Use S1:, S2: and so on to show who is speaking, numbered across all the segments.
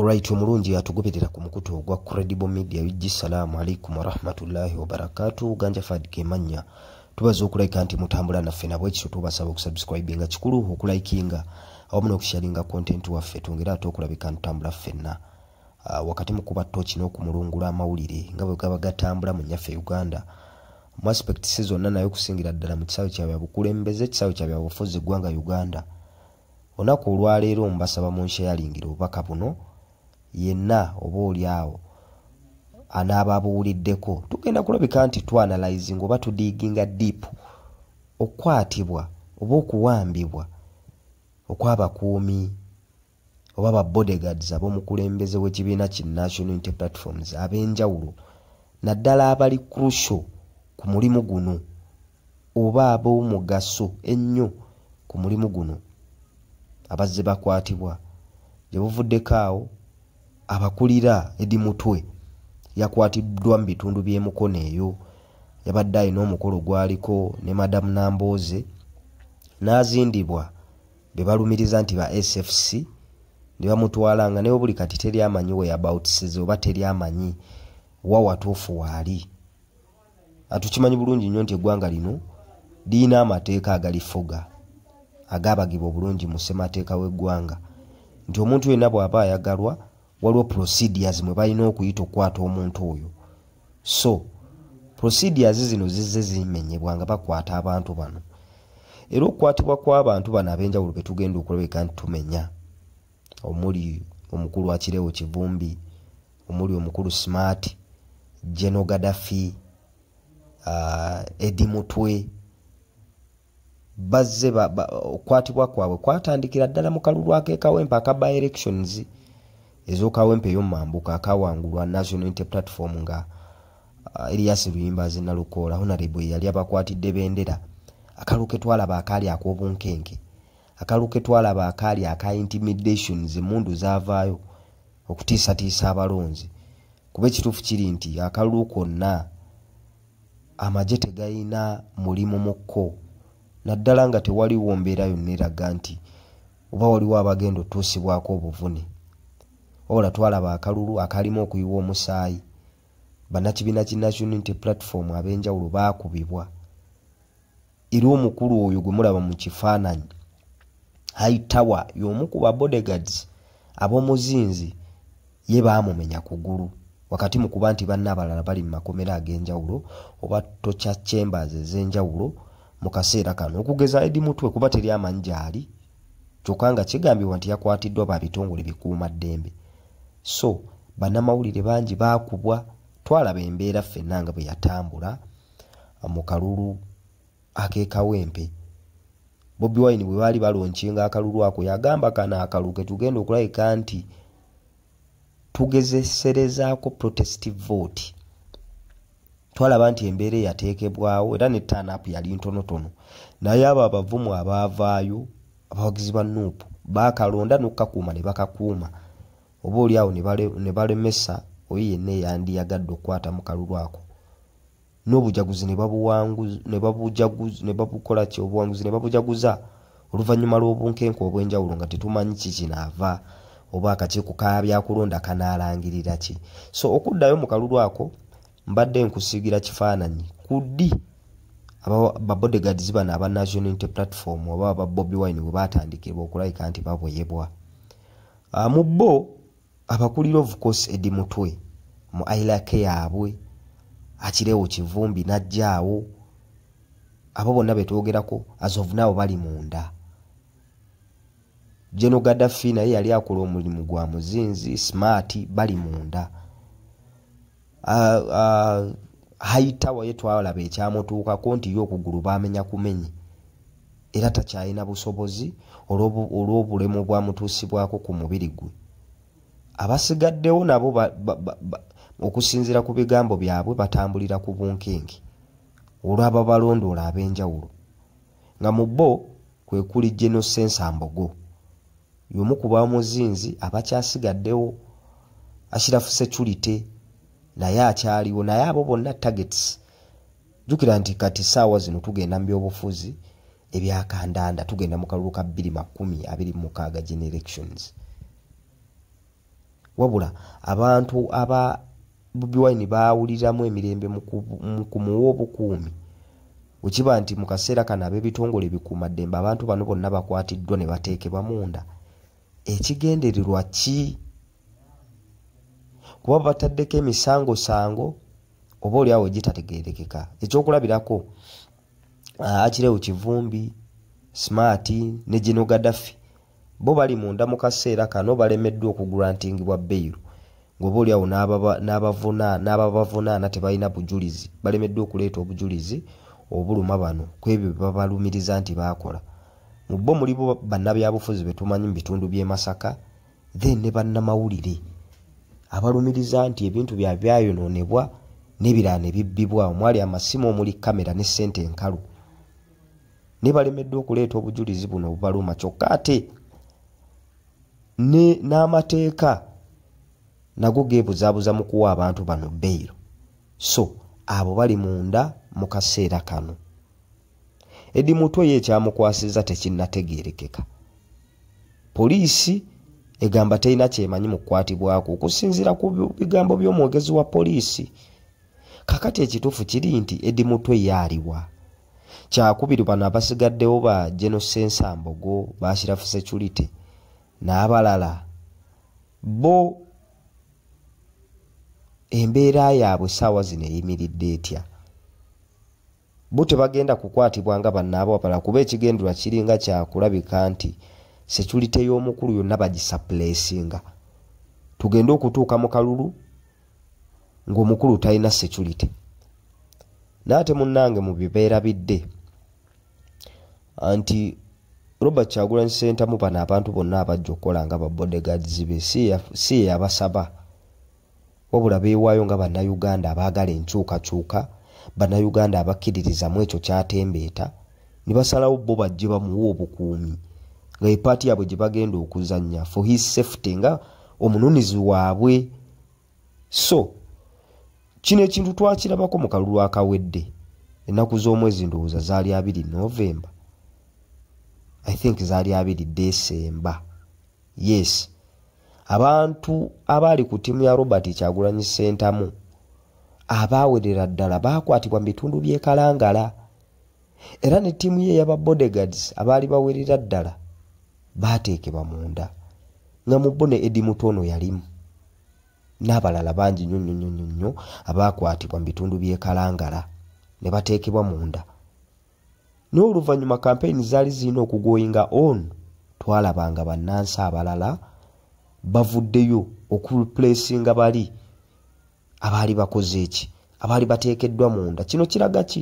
S1: Alright, omulungi atugoberera ku mukutu ogwa Credible Media. Assalamu alaikum wa rahmatullahi wa barakatuh. Ganja Fad Kemanya. Tubaza okulika nti mutambula naffe nabwe ekyo tubasaba okusubscribe nga kikulu okulikinga awamu n'okusharinga content waffe tongera ate okulabika ntambula ffenna wakati mu kuba tochi n'okumulungula amawulire nga bwe gaba gatambula mu nyaffe Uganda mu aspect zonna nayo kusingira ddala mu kisawe kya bukulembeze kisawe kya bufuzi gwanga Uganda. Onako olwaleero mbasaba mu sharing obubaka buno yenna oba oli awo anaababuuliddeko tugenda kulabika nti analyzing oba tudiginga deep okwatibwa oba okuwambibwa okwabakuumi oba ba bodyguards ab'omukulembeze w'ekibiina ki National Unity Platforms ab'enjawulo naddala abali crucial ku mulimu guno oba ab'omugaso ennyo ku mulimu guno abazze bakwatibwa gye buvuddeko awo abakulira Edi Mutwe yakwatiddwa mu bitundu by'emukono eyo yabadde alina omukolo gwaliko ne Madam Namboze n'azindibwa be balumiriza nti ba SFC ne bamutwala nga ne buli kati teri amanyi we about size oba teri amanyi wa watuufu waali. Atukimanyi bulungi nnyo nti eggwanga lino liina amateeka agalifuga agabagibwa obulungi mu ssemateeka w'eggwanga nti omuntu yenna bw'aba ayagalwa waliwo procedures mwe balina okuyita okukwata omuntu oyo. So procedures zino zizze zimenyebwa nga bakwata abantu bano era okukwatibwa kw'abantu bano ab'enjawulo be tugenda okulabika nti tumenya omuli omukulu Akirewo Kivumbi, omuli omukulu Smart, General Gaddafi, Edi Mutwe bazze okwatibwa kwabwe kwatandikira ddala mu kalulu ak'ekawempe aka by elections ez'okawempe ey'omumambuka akawangulwa National Unity Platform nga Elias Luyimbazi Nalukoola Honorable yali abakwatidde bendera. Akalulu ke twalaba akaali ak'obunkenke, akalulu ke twalaba akaali aka intimidations emundu zaavaayo okutiisatiisa abalonzi. Kuba ekituufu kiri nti akalulu konna amagye tegayina mulimu mukko naddala nga tewaliwo mbeera yonna eraga nti oba waliwo abagenda otuusibwako obuvune. Ola twalaba akalulu akalimu okuyiwa omusaayi bannakibiina ki National Unity Platform ab'enjawulo baakubibwa era omukulu oyo gwe mulaba mu kifaananyi Haitawa y'omu ku ba bodyguards ab'omuzinzi ye baamumenya kugulu wakati mu kuba nti banna abalala bali mu makomera ag'enjawulo oba torture chambers ez'enjawulo mu kaseera kano okugeza Edi Mutwe kuba teri amanyi gy'ali kyokka nga kigambibwa nti yakwatiddwa ba bitongole bikuuma ddembe. So bannamawulire bangi baakubwa twalaba embeera ffenna nga bwe yatambula mu kalulu ak'ekawempe. Bobi Wine bwe baali balonkinga akalulu ako yagamba kana akalulu ke tugenda okulabika nti tugezeserezaako protestive vote. Twalaba nti embeera yateekebwawo era ne turn up yali ntonotono naye abo abavumu abaavaayo abawagizi ba NUP baakalonda n'okukakuuma ne bakakuuma oba oli awo ne balemesa oyo yenna yandiyagadde okukwata mu kalulu ako n'obujaguzi ne babukola ki obuwanguzi ne babujaguza oluvannyuma lw'obunkenke obw'enjawulo nga tetumanyi kikinaava oba akakiiko ka byakulonda kanaalangirira ki. So okuddayo mu kalulu ako mbadde nkusigira kifaananyi kuddi ba bodyguards bano aba National Unity Platform oba aba Bobi Wine bwe baatandikibwa okulabika nti baboyebwa. Mu bo abakulira of course Edi Mutwe mu ailake yaabwe Akirewo Kivumbi n'ajjaawo abo bonna betwogerako as of now bali munda. General Gaddafi naye yali akola omulimu gwa muzinzi. Smart bali munda. Haitawa ye twalaba ekyamutuukako nti yo okugulu baamenya kumenye era takyalina busobozi olw'obulemu bwamutuusibwako ku mubiri gwe. Abasigaddewo nabo okusinziira ku bigambo byabwe batambulira ku bunkenke olw'aba balondoola ab'enjawulo nga mu bo kwe kuli General Sensambogo y'omu ku bamuzinzi abakyasigaddewo. Ashirafu Security naye akyaliwo naye abo bonna targets. Jukira nti kati saawa zino tugenda mu byobufuzi ebyakandanda tugenda mu kalulu ka 2026 general elections. wabula abantu aba Bobi Wine baawuliramu emirembe mu kumuwa obukuumi wekiba nti mu kaseera kano ab'ebitongole bikuumaddembe abantu bano bonna bakwatiddwa ne bateekebwa munda ekigendererwa ki kuba bataddeko emisango oba oliawo gitategeerekeka ekyokulabirako Akireewo Kivumbi Smart ne General Gaddafi bo bali munda mu kaseera kano balemeddwa okugrantingibwa bail ngoba oliawo n'ababavunaana tebalina bujulizi balemeddwa okuleeta obujulizi obuluma bano kwebyo babalumiriza nti baakola mu bo mulibo bannabyabufuzi betumanyi mu bitundu by'e Masaka then ne bannamawulire abalumiriza nti ebintu byayonoonebwa n'ebirala ne bibbibwa omwali amasimu omuli kamera ne ssente enkalu ne balemeddwa okuleeta obujulizi buno obubaluma kyokka ate n'amateeka nago geebuzaabuza mu kuwa abantu bano bail so abo bali munda mu kaseera kano Eddie Mutwe ye ekyamukwasizza tekinnategeerekeka poliisi egamba terina kyemanyi mu kukwatibwako okusinziira ku bigambo by'omwogezi wa poliisi kakati ekituufu kiri nti Eddie Mutwe yaaliwa kyakubiri bano abasigaddewo ba General Sensambogo ba Shirafu Security n'abalala bo embeera yaabwe essaawa zino eyimiridde etya bo tebagenda kukwatibwa nga bannaabo abala kuba ekigendererwa kiringa kyakulabika nti security y'omukulu yonna bagisaplesinga tugende okutuuka mu kalulu ng'omukulu talina security naate munnange mu bibeera bidde anti Robert Kyagulanyi Ssentamu bano abantu bonna abajja okukola nga bodyguards be si yabasaba wabula beewaayo nga bannayuganda abaagala enkyukakyuka bannayuganda abakkiririza mu ekyo kyatembeeta ne basalawo bo bajje bamuwa obukuumi nga epaati yaabwe gye bagenda okuzannya for his safety nga omununizi waabwe so kino ekintu twakirabako mu kalulu akawedde ennaku z'omwezi ndowooza zaali 2 November I think zaali 2 December yes abantu abaali ku ttiimu ya Robert Kyagulanyi Ssentamu abaawerera ddala baakwatibwa mu bitundu by'e Kalangala era ne ttiimu ye y'aba bodyguards abaali bawerera ddala baateekebwa munda nga mu bo ne Eddie Mutono yalimu n'abalala bangi nnyo abaakwatibwa mu bitundu by'e Kalangala ne bateekebwa munda n'oluvannyuma kampeyini zaali zirina okugoyinga on twalabanga bannansi abalala bavuddeyo okureplacinga bali abaali bakoze eki abaali bateekeddwa munda kino kiraga ki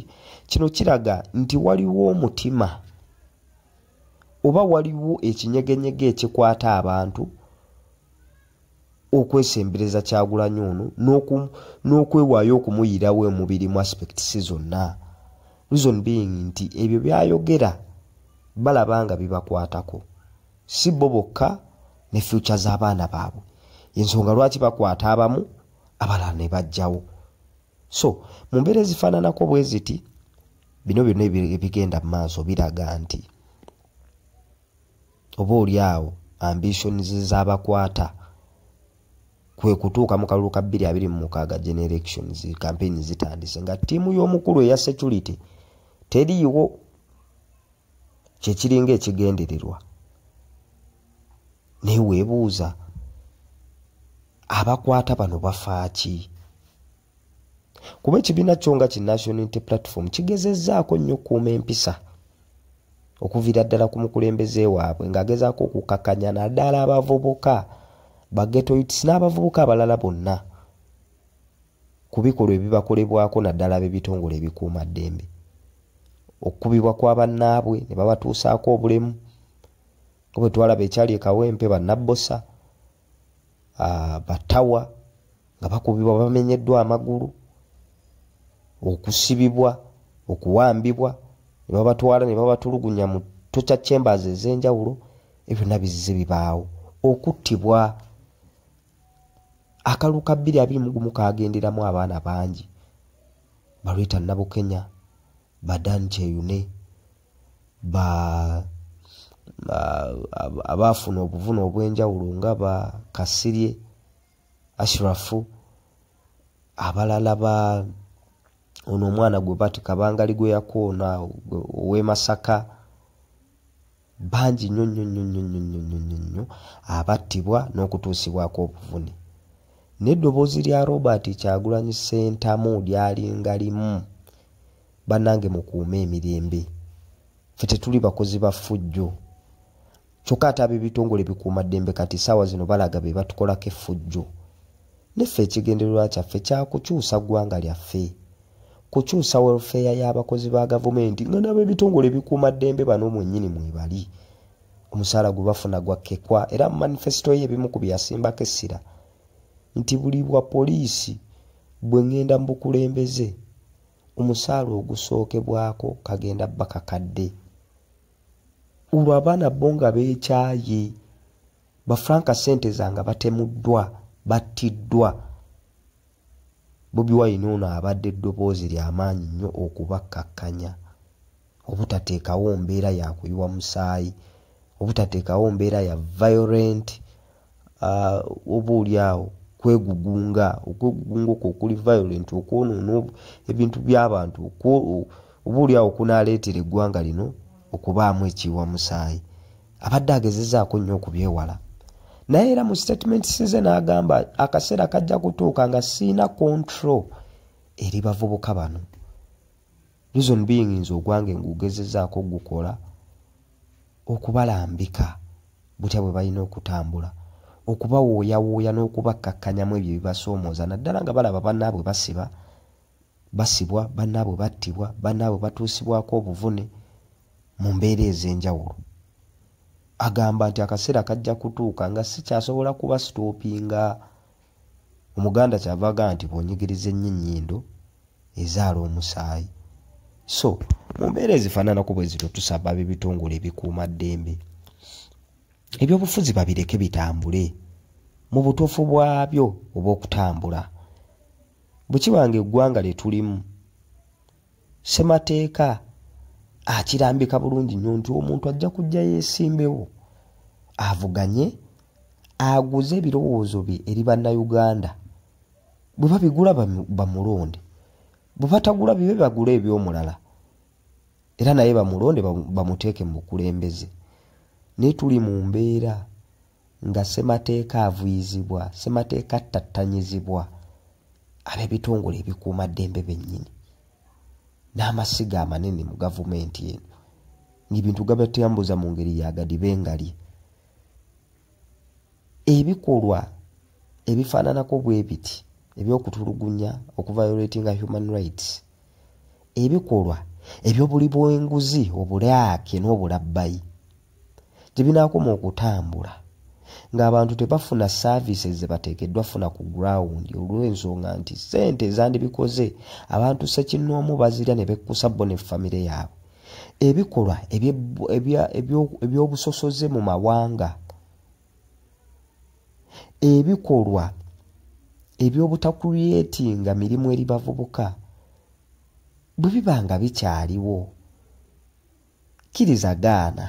S1: kino kiraga nti waliwo omutima oba waliwo ekinyegenyege ekikwata abantu okwesembereza Kyagulanyi ono n'okwewaayo okumuyirawo omubiri mu aspects zonna reason being nti ebyo byayogera balaba nga bibakwatako si bo bokka ne future z'abaana baabwe ensonga lwaki bakwata abamu abalala ne bajjawo so mu mbeera ezifaananako bwe ziti bino byonna ebigenda mu maaso biraga nti oba oliawo ambitions z'abakwata kwe kutuuka mu kalulu ka 2026 generations campaign zitandise nga ttiimu y'omukulu eya security teriiwo kyekiringa ekigendererwa naye weebuuza abakwata bano bafaaki kuba ekibiina kyo nga ki National Unity Platform kigezezzaako nnyo okukuuma empisa okuviira ddala ku mukulembeze waabwe ng'agezaako okukakanya naddala abavubuka baghetto youths n'abavubuka abalala bonna ku bikolwa ebibakolebwako naddala b'ebitongole ebikuuma ddembe okukubibwa kwa bannaabwe ne babatuusaako obulemu nga bwe twalaba ekyali e Kawempe bannabbosa batawa nga bakubibwa bamenyeddwa amagulu okusibibwa okuwambibwa ne babatwala ne babatulugunya mu torture chambers ez'enjawulo ebyo nabizize bibaawo okuttibwa akalulu ka 2021 kagenderamu abaana bangi balweta Nabukenya badan Cheyune abaafuna obuvune obw'enjawulo nga ba Kasirye Ashrafu abalala ba ono omwana gwe bati Kabangali gwe yakoona owe Masaka banji nnyo abattibwa n'okutuusibwako obuvune. N'eddoboozi lya Robert Kyagulanyi Ssentamu lyalinga limu, bannange mukuume emirembe, ffe tetuli bakozi ba ffujjo. Kyokka ate ab'ebitongole bikuuma ddembe kati ssaawa zino balaga be batukolako effujjo. Neffe ekigendererwa kyaffe kya kukyusa ggwanga lyaffe, kukyusa welfare y'abakozi ba gavumenti nga n'ab'ebitongole bikuuma ddembe bano mwennyini mwebali. Omusaala gwe bafuna gwakkekwa era mu manifesito ye ebimu ku byasimbako essira nti buli bwa poliisi bwe ngenda mu bukulembeze omusaala ogusookebwako kagenda bbaka kadde. Olwo abaana bo nga beekyaye, bafranka ssente zanga batemuddwa, battiddwa. Bobi Wine ono abadde eddoboozi ly'amaanyi nnyo okubakkakkanya, obutateekawo mbeera ya kuyiwa musaayi, obutateekawo mbeera ya violent, obuulyawo okwegugunga okuli violent okwonoona ebintu by'abantu, obuulyawo kunaaleetera eggwanga lino okubaamu ekiyiwa musaayi. Abadde agezezaako nnyo okubyewala. Naye era mu statement size n'agamba akaseera kajja kutuuka nga siina control eri bavubuka bano. Reason being nze ogwange ngugezezaako gukola okubalambika butya bwe balina okutambula, okubawooyawooya n'okubakkakkanyamu ebyo ebibasoomooza, naddala nga balaba bannaabwe basibwa, bannaabwe battibwa, bannaabwe batuusibwako obuvune mu mbeera ez'enjawulo. Agamba nti akaseera kajja kutuuka nga sikyasobola kuba stoppinga. Omuganda kyavaga nti bw'onyigiriza ennyo ennyindo ezaala omusaayi. So mu mbeera ezifaananako bwe zino tusaba ab'ebitongole ebikuuma ddembe ebyobufuzi babireke bitambule mu butuufu bwabyo obw'okutambula. Bwe kibanga eggwanga lye tulimu ssemateeka akirambika bulungi nnyo nti omuntu ajja kujja yeesimbewo, avuganye, aguze ebirowoozo bye eri bannayuganda. Bwe babigula bamulonde, bwe batagula bibe bagule eby'omulala, era naye bamulonde bamuteeke mu bukulembeze. Naye tuli mu mbeera nga ssemateeka avuyizibwa, ssemateeka attattanyizibwa ab'ebitongole ebikuuma ddembe bennyini n'amasiga amanene mu gavumenti eno, ng'ebintu gabatyambuza mu ngeri ya gadibengali. Ebikolwa ebifaananako bwe biti eby'okutulugunya, okuviolatinga human rights, ebikolwa eby'obuli bw'enguzi, obulaake n'obulabbayi tebinaakoma okutambula ng'abantu tebafuna services ze bateekeddwa funa ku ground olw'ensonga nti ssente ezandibikoze abantu ssekinnoomu bazirya ne bekkusa bo ne famire yaabwe. Ebikolwa eby'obusosoze mu mawanga, ebikolwa eby'obutakuliyetinga mirimu eri bavubuka, bwe biba nga bikyaliwo kkiriza gaana.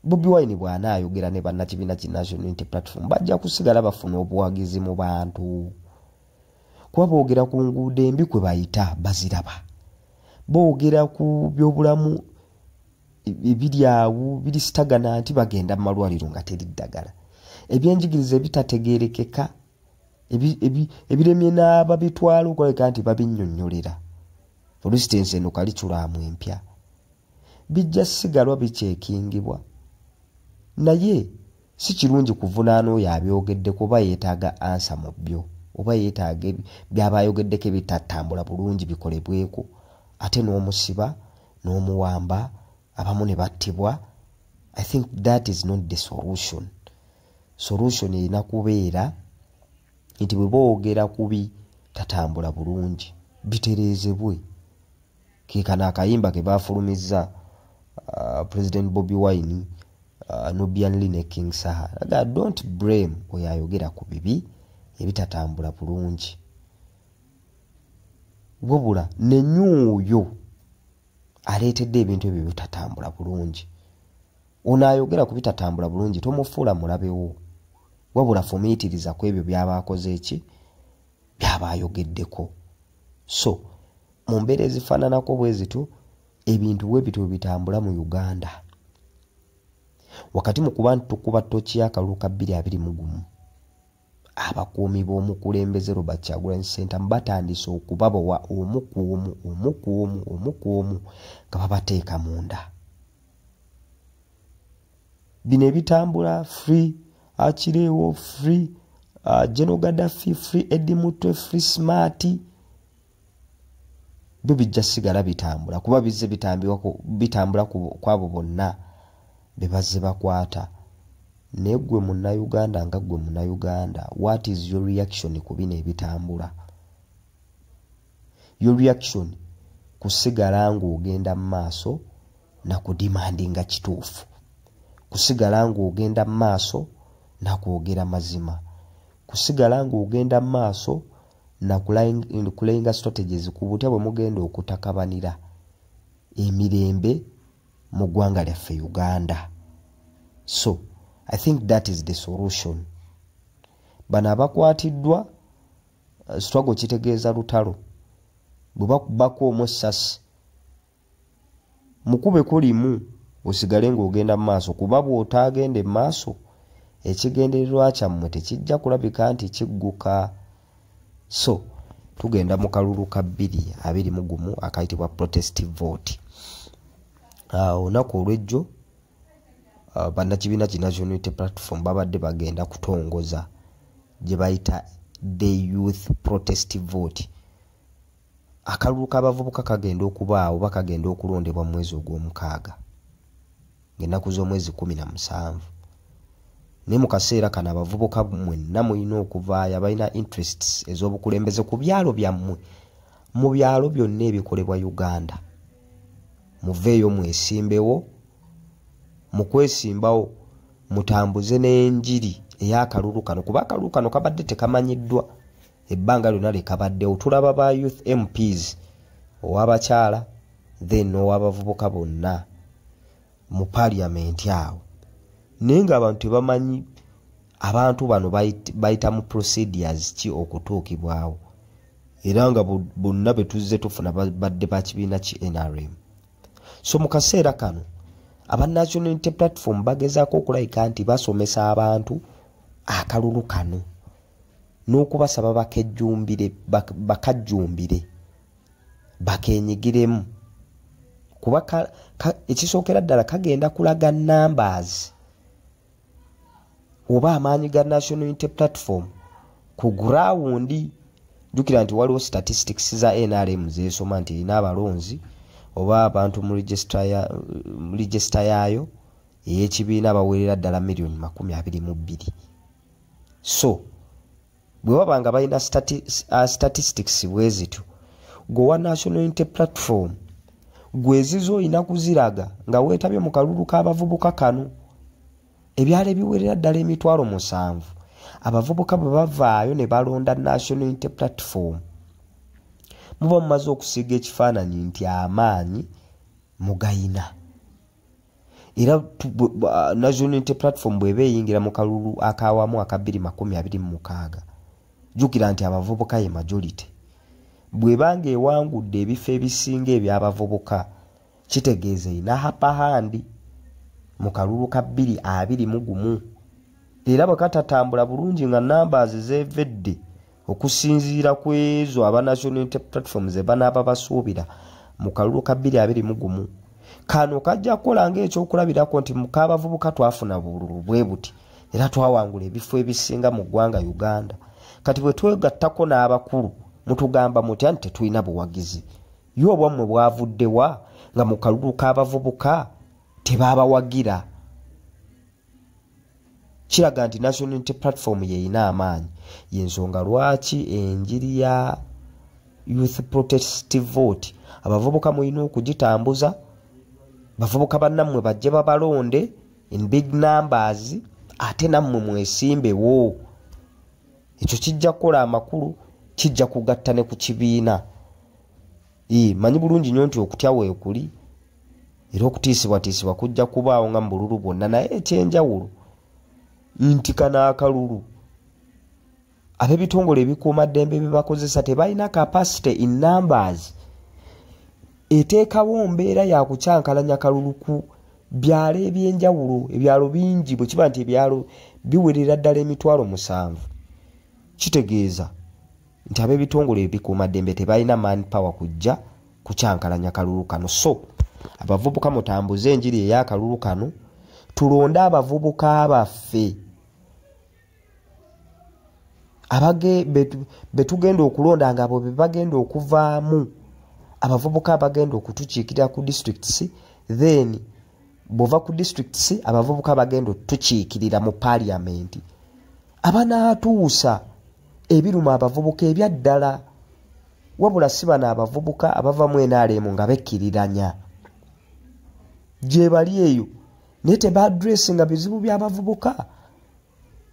S1: Bobi Wine bw'anaayogera ne bannakibiina ki National Unity Platform bajja kusigala bafuna obuwagizi mu bantu. Kuba boogera ku nguudo embi kwe bayita baziraba, boogera ku byobulamu ebiri awo biri sitagana nti bagenda mu malwaliro nga teri ddagala, ebyenjigiriza ebitategeerekeka ebiremye n'ababitwala okulabika nti babinnyonnyolera, olusiitensi eno kaliculamu empya, bijja sigalwa bikyekingibwa. Naye si kirungi kuvunaana oyo abyogedde kuba yeetaaga ansa mu byo, oba yeetaaga by'aba ayogeddeko ebitatambula bulungi bikolebweko, ate n'omusiba n'omuwamba, abamu ne battibwa. I think that is not the solution. Solution erina kubeera nti bwe boogera kubi tatambula bulungi bitereezebwe. Keekano akayimba ke baafulumizza President Bobi Wine, Nubian Lee ne King Saha. Don't blame oyo ayogera ku bibi ebitatambula bulungi, wabula nenyuuyo aleetedde ebintu ebyo bitatambula bulungi. Ono ayogera ku bitatambula bulungi tomufuula mulabewo, wabula fumiitiriza ku ebyo by'abaakoze eki by'abaayogeddeko. So mu mbeera ezifaananako bwe zito ebintu bwe bityo bitambula mu Uganda. Wakati mu kuba tukuba ttooki y'akalulu ka 2021 abakuumi b'omukulembeze Robert Kyagulanyi Ssentamu batandise okubabowa omu ku omu nga babateeka munda. Bino ebitambula free Achirewo, free General Gaddafi, free Eddie Mutwe, free Smart, byo bijja sigala bitambula kuba bizze bitambula kwabo bonna be bazze bakwata. Ne gwe Munnayuganda nga gwe Munnayuganda, what is your reaction ku bino ebitambula? Your reaction kusigala ng'ogenda mu maaso na kudimandinga kituufu, kusigala ng'ogenda mu maaso na kwogera mazima, kusigala ng'ogenda mu maaso na kulayinga strategies ku butya bwe mugenda okutakabanira emirembe mu ggwanga lyaffe Uganda. So I think that is the solution. Bano abakwatiddwa struggle kitegeeza lutalo bwe bakubako omusasi mukube kulimu osigale ng'ogenda mu maaso kuba bw'otaagende mu maaso ekigendererwa kyammwe tekijja kulabika nti kigguka. So tugenda mu kalulu ka 2021 akayitibwa protestive vote. Olunaku olw'ejjo bannakibiina ki National Unity Platform babadde bagenda kutongoza gye bayita the youth protestive vote. Akalulu k'abavubuka kagenda okubaawo bakagenda okulondebwa mu mwezi ogw'omukaaga ng'ennaku z'omwezi 17. Ne mu kaseera kano abavubuka mwenna mulina okuvaayo abalina interests ez'obukulembeze ku byalo byammwe, mu byalo byonna ebikolebwa Uganda. Muveeyo mwesimbewo, mu kwesimbawo mutambuze n'enjiri ey'akalulu kano kuba akalulu kano kabadde tekamanyiddwa ebbanga lyonna lyekabaddewo. Tulaba ba youth MPs ow'abakyala then ow'abavubuka bonna mu parliament awo, naye ng'abantu tebamanyi abantu bano bayita mu procedures ki okutuukibwawo, era nga bonna betuzze tufuna badde ba kibiina ki NRM. So mu kaseera kano aba National Unity Platform bagezaako okulayika nti basomesa abantu akalulu kano n'okubasaba bakajjumbire bakenyigiremu kuba ekisookera ddala kagenda kulaga numbers oba amaanyi ga National Unity Platform ku ground. Jjukira nti waliwo statistics za NRM zeesoma nti erina abalonzi oba abantu mu register yaayo ey'ekibiina bawerera ddala million 22. So bwe baba nga balina statistics bwe zityo, gwe National Unity Platform gwezizo olina kuziraga nga weetabye mu kalulu k'abavubuka kano. Ebyalo ebiwerera ddala 7,000 abavubuka bwe bavaayo ne balonda National Unity Platform, muba mumaze okusiiga ekifaananyi nti amaanyi mugayina. Era National Unity Platform bw'eba eyingira mu kalulu akawamu aka 2026, jjukira nti abavubuka ye majority. Bw'ebanga ewangudde ebifo ebisinga eby'abavubuka kitegeeza erina upper hand mu kalulu ka 2021. Era bwe katatambula bulungi nga numbers zeevedde okusinziira ku ezo aba National Unity Platform ze banaaba basuubira mu kalulu ka 2021, kano kajja kukola ng'ekyokulabirako nti mukaabavubuka twafuna bululu bwe buti era twawangula ebifo ebisinga mu ggwanga Uganda. Kati bwe twegattako n'abakulu mutugamba mutya nti tetulina buwagizi. Yo obwammwe bwavuddewa nga mu kalulu k'abavubuka tebaabawagira? Kiraga nti National Unity Platform yeeyina amaanyi. Y'ensonga lwaki enjiri ya youth protestive vote abavubuka mulina okugitambuza, bavubuka bannammwe bajje babalonde in big numbers, ate nammwe mwesimbewo. Ekyo kijja kukola amakulu, kijja kugatta ne ku kibiina. Manyi bulungi nnyo nti okutya weekuli era okutiisibwatiisibwa kujja kubaawo nga mu bululu bwonna, naye ekyenjawulo nti kana akalulu ab'ebitongole ebikuuma ddembe bebakozesa tebalina capacity in numbers eteekawo mbeera ya kucyankalanya kalulu ku byalo ebyenjawulo. Ebyalo bingi bwe kiba nti ebyalo biwerera ddala emitwalo 7 kitegeeza nti ab'ebitongole ebikuuma ddembe tebalina manpower kujja kucyankalanya kalulu kano. So abavubuka mutambuze enjiri ey'akalulu kano, tulonde abavubuka baffe betugenda okulonda nga abo bebagenda okuvaamu abavubuka abagenda okutukiikirira ku districts, then bova ku districts abavubuka bagenda otukiikirira mu parliament abanaatuusa ebiruma abavubuka ebyaddala, wabula si bano abavubuka abava mu NRM nga bekkiriranya gye bali eyo naye tebaadressinga bizibu by'abavubuka.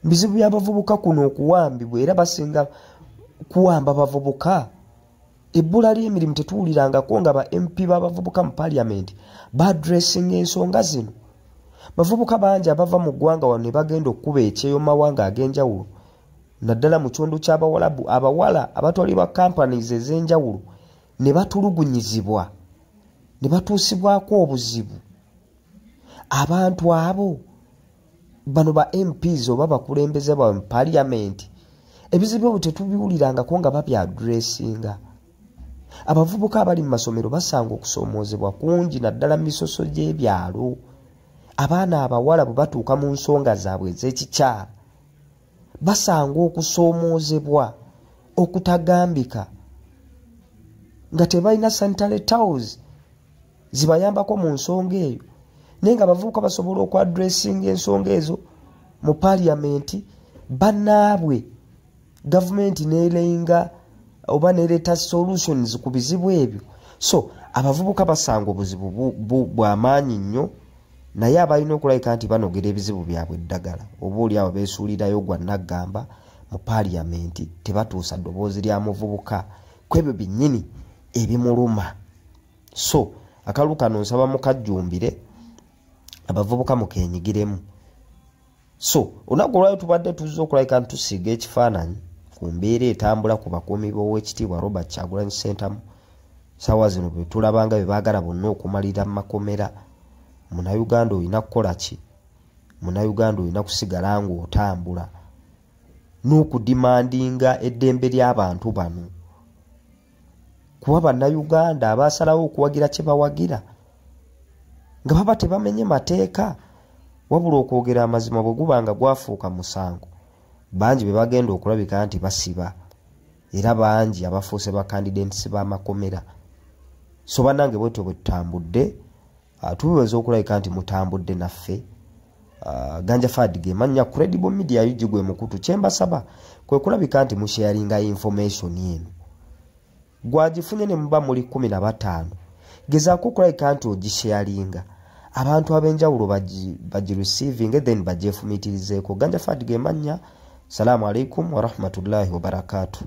S1: Bizibu by'abavubuka kuno okuwambibwa era basinga kuwamba abavubuka. Ebbula ly'emirimu tetuwulirangako nga ba MP b'abavubuka mu parliament baadressinga ensonga zino. Bavubuka bangi abava mu ggwanga wano ne bagenda okukuba ekyeyo mu mawanga ag'enjawulo, naddala mu kitundu ky'Abawalabu, abawala abatwalibwa companies ez'enjawulo ne batulugunyizibwa ne batuusibwako obuzibu. Abantu abo bano ba MPs oba bakulembeze ba mu parliament ebizibu ebyo tetubiwulirangako nga babyadressinga. Abavubuka abali mu masomero basanga okusoomoozebwa kungi naddala mu misoso gy'ebyalo. Abaana abawala bwe batuuka mu nsonga zaabwe ez'ekikyala basanga okusoomoozebwa okutagambika nga tebalina sanitary towels zibayambako mu nsonga eyo. Naye nga abavubuka basobola okwadressinga ensonga ezo mu parliament, bannaabwe gavumenti neerenga oba nereeta solutions ku bizibu ebyo. So abavubuka basanga obuzibu bw'amaanyi nnyo, naye abalina okulabika nti banogera ebizibu byabwe eddagala. Oba oli awo beesuulirayo gwa naggamba mu parliament tebatuusa ddoboozi lya muvubuka ku ebyo byennyini ebimuluma. So akalulu kano nsaba mukajjumbire abavubuka mukeenyigiremu. So olunaku olwayo tubadde tuzze okulabika nti tusiiga ekifaananyi ku mbeera etambula ku bakuumi b'Oweekitiibwa Robert Kyagulanyi Ssentamu. Ssaawa zino bwe tulabanga bye baagala bonna okumalira mu makomera. Munnayuganda olina kukola ki? Munnayuganda olina kusigala ng'otambula n'okudimandinga eddembe ly'abantu bano, kuba bannayuganda abaasalawo okuwagira kye bawagira nga baba tebamenye mateeka, wabula okwogera amazima bwe guba nga gwafuuka musango. Bangi be bagenda okulabika nti basiba, era bangi abafuuse ba candidates b'amakomera. So bannange bwetyo bwe tutambudde, tubiweza okulabika nti mutambudde naffe. Ganja Fadi ge mannya Credible Media yugi gwe mukutu. Kyembasaba kwe kulabika nti musharinga information yenu. Gwagifunye ne muba muli 15. Gezaako okulabika nti ogisharinga abantu ab'enjawulo bagi-receiving then bagyefumiitirizeeko. Ganja Fadi ge mannya. Salamu alaikum wa rahmatullahi wa barakatuh.